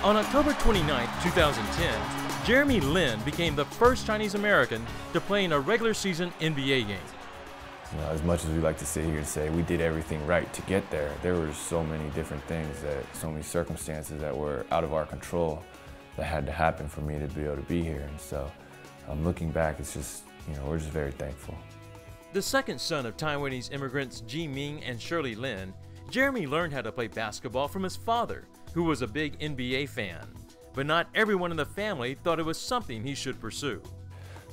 On October 29, 2010, Jeremy Lin became the first Chinese American to play in a regular season NBA game. You know, as much as we like to sit here and say we did everything right to get there, there were so many different things, so many circumstances that were out of our control that had to happen for me to be able to be here. And so, looking back, it's just, we're just very thankful. The second son of Taiwanese immigrants Ji Ming and Shirley Lin, Jeremy learned how to play basketball from his father, who was a big NBA fan. But not everyone in the family thought it was something he should pursue.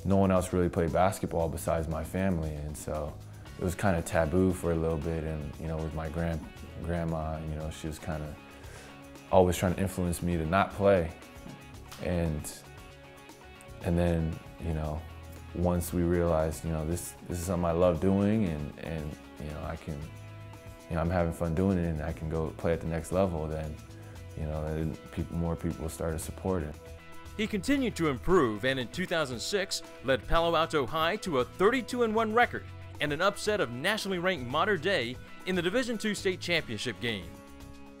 No one else really played basketball besides my family, and so it was kind of taboo for a little bit. And with my grandma, she was kind of always trying to influence me to not play. And then, once we realized, this is something I love doing, and I'm having fun doing it, and I can go play at the next level, then more people started supporting. He continued to improve, and in 2006 led Palo Alto High to a 32-1 record and an upset of nationally ranked Mater Dei in the Division II state championship game.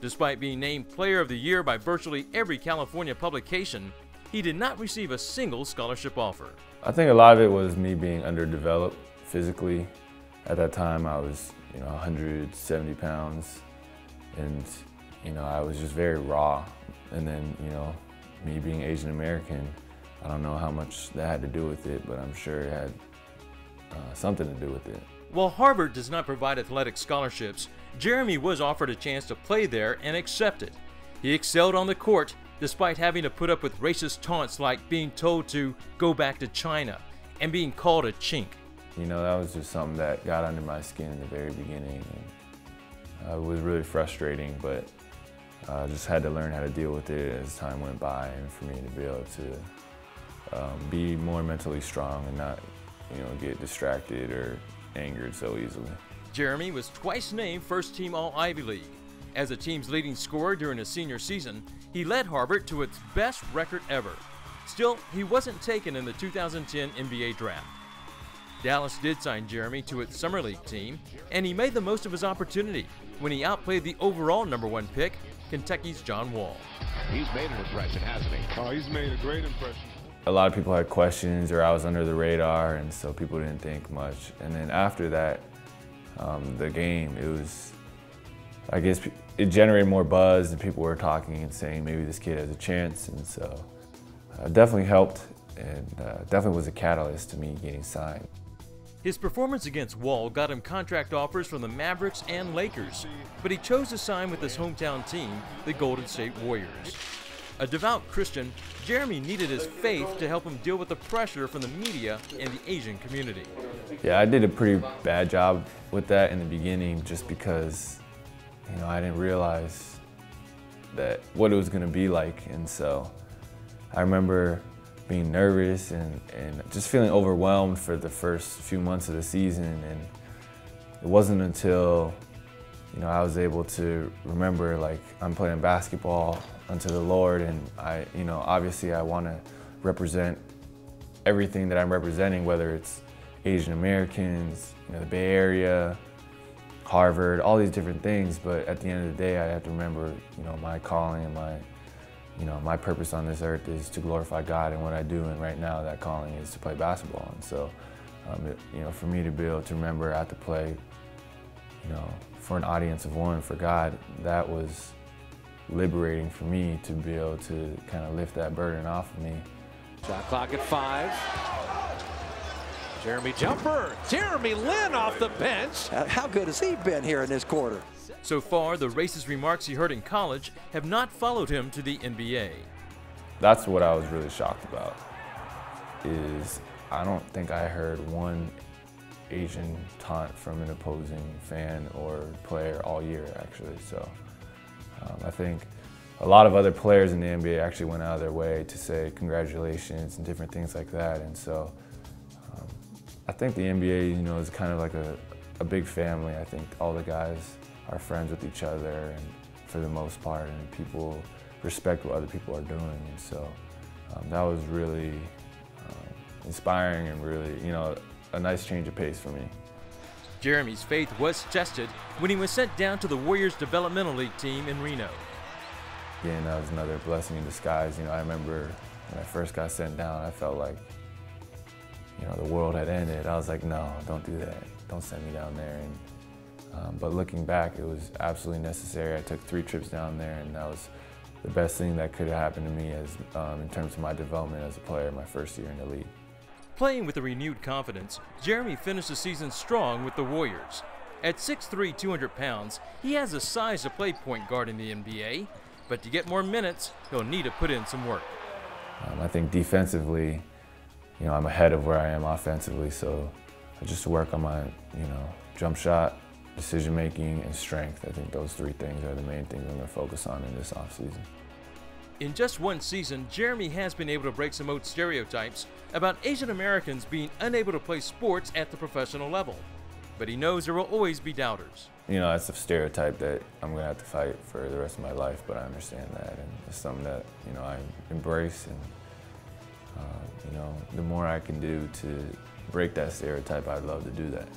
Despite being named Player of the Year by virtually every California publication, he did not receive a single scholarship offer. I think a lot of it was me being underdeveloped physically. At that time, I was 170 pounds, and I was just very raw. And then, me being Asian American, I don't know how much that had to do with it, but I'm sure it had something to do with it. While Harvard does not provide athletic scholarships, Jeremy was offered a chance to play there and accepted. He excelled on the court, despite having to put up with racist taunts like being told to go back to China and being called a chink. That was just something that got under my skin in the very beginning. And, it was really frustrating, but I just had to learn how to deal with it as time went by, and for me to be able to be more mentally strong and not, get distracted or angered so easily. Jeremy was twice named first-team All-Ivy League. As the team's leading scorer during his senior season, he led Harvard to its best record ever. Still, he wasn't taken in the 2010 NBA draft. Dallas did sign Jeremy to its Summer League team, and he made the most of his opportunity when he outplayed the overall #1 pick, Kentucky's John Wall. He's made an impression, hasn't he? Oh, he's made a great impression. A lot of people had questions, or I was under the radar, and so people didn't think much. And then after that, the game, it was, I guess it generated more buzz, and people were talking and saying maybe this kid has a chance, and so it definitely helped, and definitely was a catalyst to me getting signed. His performance against Wall got him contract offers from the Mavericks and Lakers, but he chose to sign with his hometown team, the Golden State Warriors. A devout Christian, Jeremy needed his faith to help him deal with the pressure from the media and the Asian community. Yeah, I did a pretty bad job with that in the beginning, just because, I didn't realize what it was going to be like. And so I remember being nervous and just feeling overwhelmed for the first few months of the season. And it wasn't until, I was able to remember, like, I'm playing basketball unto the Lord, and obviously I want to represent everything that I'm representing, whether it's Asian Americans, the Bay Area, Harvard, all these different things. But at the end of the day, I have to remember, my calling and my purpose on this earth is to glorify God in what I do, and right now that calling is to play basketball. And so, for me to be able to remember I have to play, for an audience of one, for God, that was liberating for me to be able to kind of lift that burden off of me. Shot clock at 5. Jeremy jumper. Jeremy Lin off the bench. How good has he been here in this quarter? So far, the racist remarks he heard in college have not followed him to the NBA. That's what I was really shocked about, is I don't think I heard one Asian taunt from an opposing fan or player all year, actually. So I think a lot of other players in the NBA actually went out of their way to say congratulations and different things like that. And so I think the NBA, is kind of like a big family. I think all the guys are friends with each other, and for the most part, and people respect what other people are doing. And so that was really inspiring and really, a nice change of pace for me. Jeremy's faith was tested when he was sent down to the Warriors Developmental League team in Reno. Again, that was another blessing in disguise. You know, I remember when I first got sent down, I felt like, you know, the world had ended. I was like, no, don't do that. Don't send me down there. But looking back, it was absolutely necessary. I took 3 trips down there, and that was the best thing that could have happened to me as, in terms of my development as a player my first year in the league. Playing with a renewed confidence, Jeremy finished the season strong with the Warriors. At 6'3", 200 pounds, he has the size to play point guard in the NBA, but to get more minutes, he'll need to put in some work. I think defensively, you know, I'm ahead of where I am offensively, so I just work on my, you know, jump shot, decision making, and strength. I think those 3 things are the main things I'm going to focus on in this offseason. In just one season, Jeremy has been able to break some old stereotypes about Asian Americans being unable to play sports at the professional level. But he knows there will always be doubters. You know, that's a stereotype that I'm going to have to fight for the rest of my life, but I understand that, and it's something that, you know, I embrace, and, you know, the more I can do to break that stereotype, I'd love to do that.